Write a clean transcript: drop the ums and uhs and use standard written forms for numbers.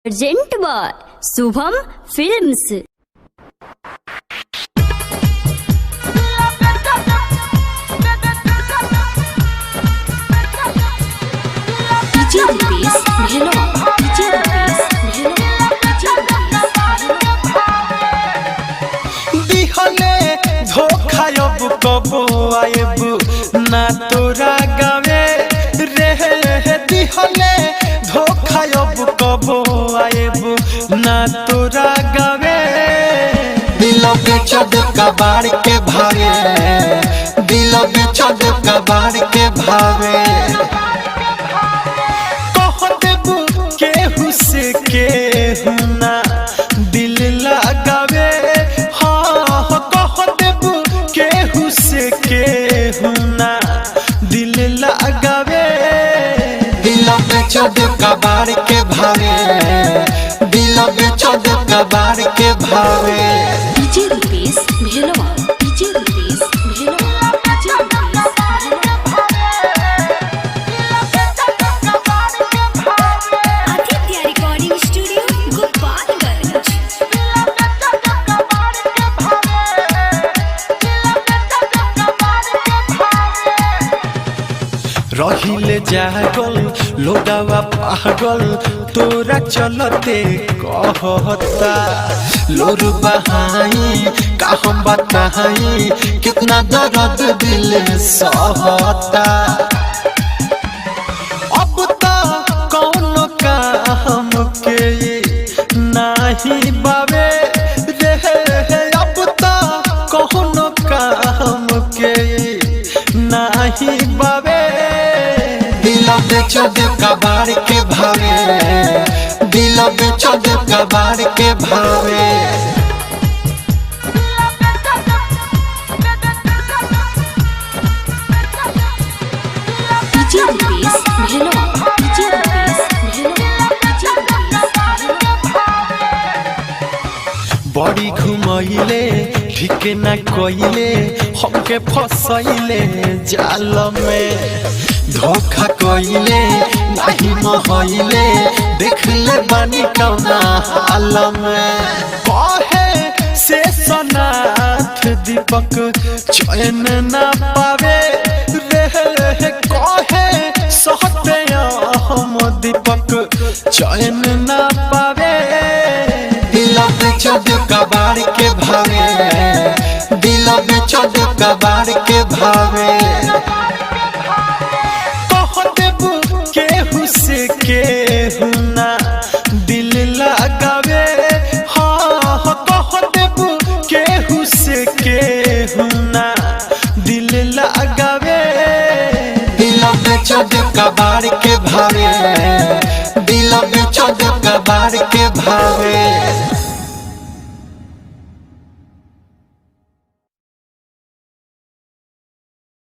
Present by Shubham films. धोखा कब आएब ना तोरा गावे रे दिहले धोखा कब आएब ना तोरा गावे। दिल बेचद कबाड़ के भावे, दिल बेचद कबाड़ के भावे। कह देबू केहू से केहू ना दिल लगावे। हाँ कह देबू केहू से केहू ना दिल लगावे। दिल बेचद कबाड़ के भावे, दिल बेचद कबाड़ के भावे। रहिले जागल लोडावा पागल तोरा चलते कहता। लोर बहाई का हम बताई कितना दर्द दिल सहता। अब तो कौन काम के नहीं बावे रे। अब तो कौन काम के नहीं बावे। दिल बेचद कबाड़ के भावे, दिल बेचद कबाड़ के भावे। बड़ी घुमैले ठीक न कइले हमके फसैले जाल में। धोखा कइले नहीं महइले देख ले बानी कौना हाल में। कहे से सनाथ दीपक चैन न पावे रे। कहे सहते हम दीपक चैन न पावे। दिल बेचद कबाड़ के भावे, दिल बेचद कबाड़ के भावे। कह देबू केहू से केहू ना दिल लगावे। हाँ कह देबू केहू से केहू ना दिल लगावे। दिल बेचद कबाड़ के भावे, दिल बेचद कबाड़ के भावे।